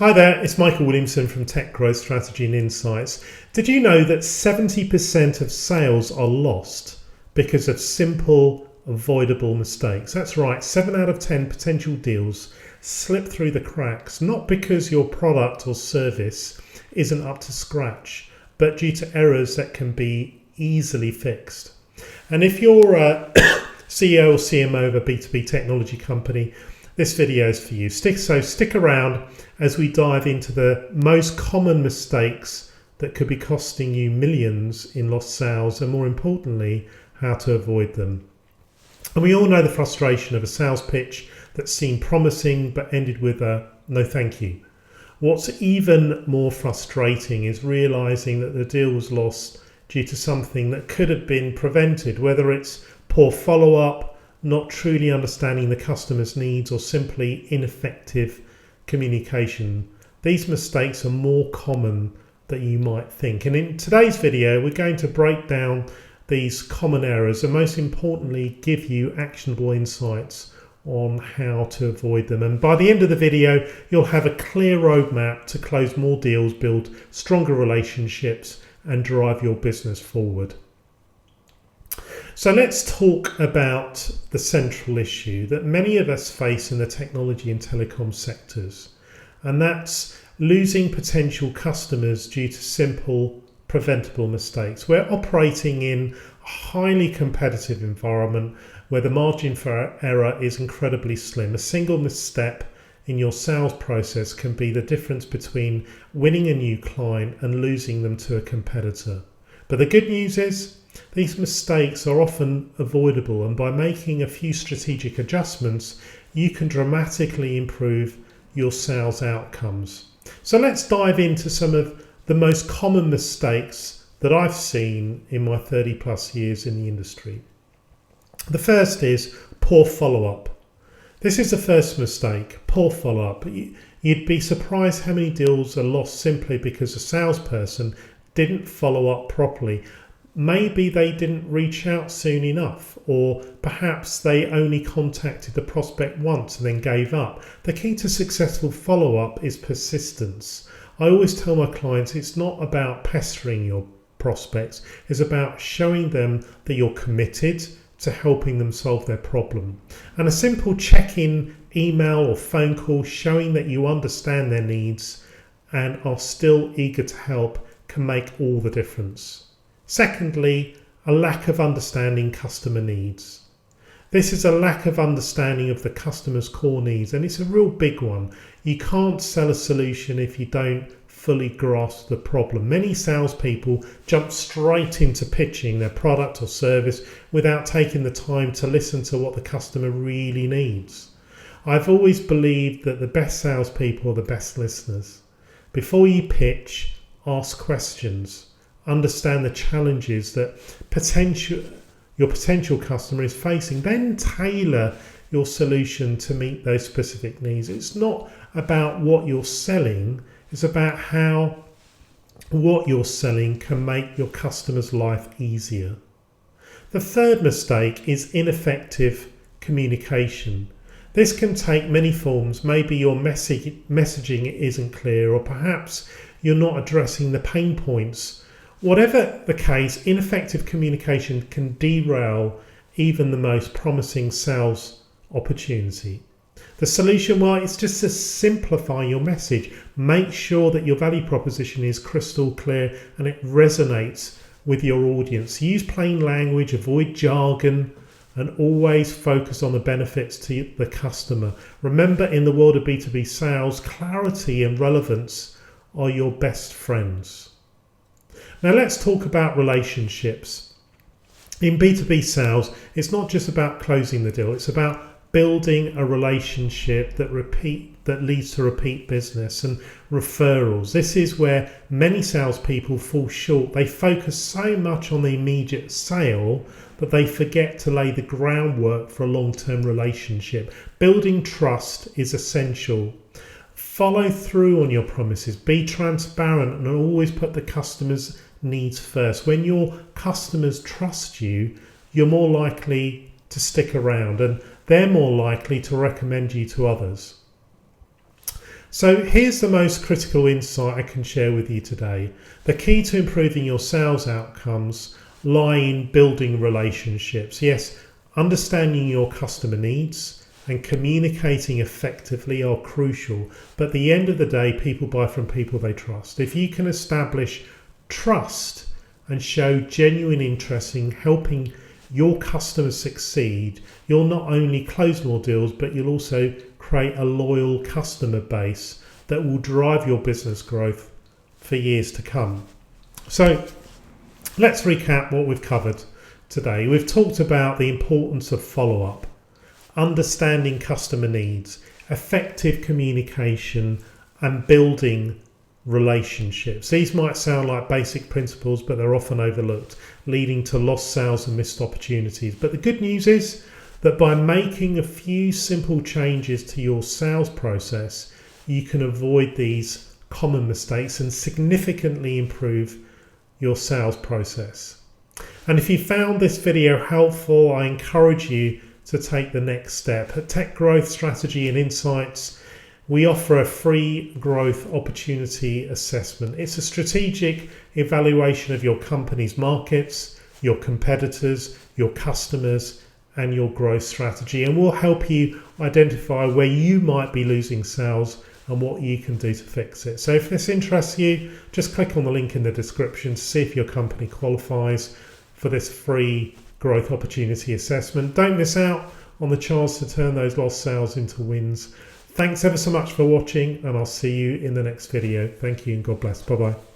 Hi there, it's Michael Williamson from Tech Growth Strategy and Insights. Did you know that 70% of sales are lost because of simple, avoidable mistakes? That's right, 7 out of 10 potential deals slip through the cracks, not because your product or service isn't up to scratch, but due to errors that can be easily fixed. And if you're a CEO or CMO of a B2B technology company, this video is for you. Stick around as we dive into the most common mistakes that could be costing you millions in lost sales, and more importantly, how to avoid them. And we all know the frustration of a sales pitch that seemed promising but ended with a no thank you. What's even more frustrating is realizing that the deal was lost due to something that could have been prevented, whether it's poor follow-up, not truly understanding the customer's needs, or simply ineffective communication. These mistakes are more common than you might think. And in today's video, we're going to break down these common errors and most importantly, give you actionable insights on how to avoid them. And by the end of the video, you'll have a clear roadmap to close more deals, build stronger relationships, and drive your business forward. So let's talk about the central issue that many of us face in the technology and telecom sectors, and that's losing potential customers due to simple, preventable mistakes. We're operating in a highly competitive environment where the margin for error is incredibly slim. A single misstep in your sales process can be the difference between winning a new client and losing them to a competitor. But the good news is, these mistakes are often avoidable, and by making a few strategic adjustments, you can dramatically improve your sales outcomes. So let's dive into some of the most common mistakes that I've seen in my 30 plus years in the industry. The first is poor follow-up. This is the first mistake, poor follow-up. You'd be surprised how many deals are lost simply because a salesperson didn't follow up properly. Maybe they didn't reach out soon enough, or perhaps they only contacted the prospect once and then gave up. The key to successful follow-up is persistence. I always tell my clients it's not about pestering your prospects, it's about showing them that you're committed to helping them solve their problem. And a simple check-in email or phone call showing that you understand their needs and are still eager to help can make all the difference. Secondly, a lack of understanding customer needs. This is a lack of understanding of the customer's core needs, and it's a real big one. You can't sell a solution if you don't fully grasp the problem. Many salespeople jump straight into pitching their product or service without taking the time to listen to what the customer really needs. I've always believed that the best salespeople are the best listeners. Before you pitch, ask questions. Understand the challenges that your potential customer is facing. Then tailor your solution to meet those specific needs. It's not about what you're selling, it's about how what you're selling can make your customer's life easier. The third mistake is ineffective communication. This can take many forms. Maybe your messaging isn't clear, or perhaps you're not addressing the pain points. Whatever the case, ineffective communication can derail even the most promising sales opportunity. The solution, well, it's just to simplify your message. Make sure that your value proposition is crystal clear and it resonates with your audience. Use plain language, avoid jargon, and always focus on the benefits to the customer. Remember, in the world of B2B sales, clarity and relevance are your best friends. Now let's talk about relationships. In B2B sales, it's not just about closing the deal, it's about building a relationship that leads to repeat business and referrals. This is where many salespeople fall short. They focus so much on the immediate sale that they forget to lay the groundwork for a long-term relationship. Building trust is essential. Follow through on your promises. Be transparent and always put the customer's needs first. When your customers trust you, you're more likely to stick around and they're more likely to recommend you to others. So here's the most critical insight I can share with you today. The key to improving your sales outcomes lie in building relationships. Yes, understanding your customer needs and communicating effectively are crucial. But at the end of the day, people buy from people they trust. If you can establish trust and show genuine interest in helping your customers succeed, you'll not only close more deals, but you'll also create a loyal customer base that will drive your business growth for years to come. So let's recap what we've covered today. We've talked about the importance of follow-up, understanding customer needs, effective communication, and building relationships. These might sound like basic principles, but they're often overlooked, leading to lost sales and missed opportunities. But the good news is that by making a few simple changes to your sales process, you can avoid these common mistakes and significantly improve your sales process. And if you found this video helpful, I encourage you to take the next step. At Tech Growth Strategy and Insights, we offer a free growth opportunity assessment. It's a strategic evaluation of your company's markets, your competitors, your customers, and your growth strategy, and we'll help you identify where you might be losing sales and what you can do to fix it. So if this interests you, just click on the link in the description to see if your company qualifies for this free growth opportunity assessment. Don't miss out on the chance to turn those lost sales into wins. Thanks ever so much for watching, and I'll see you in the next video. Thank you and God bless. Bye-bye.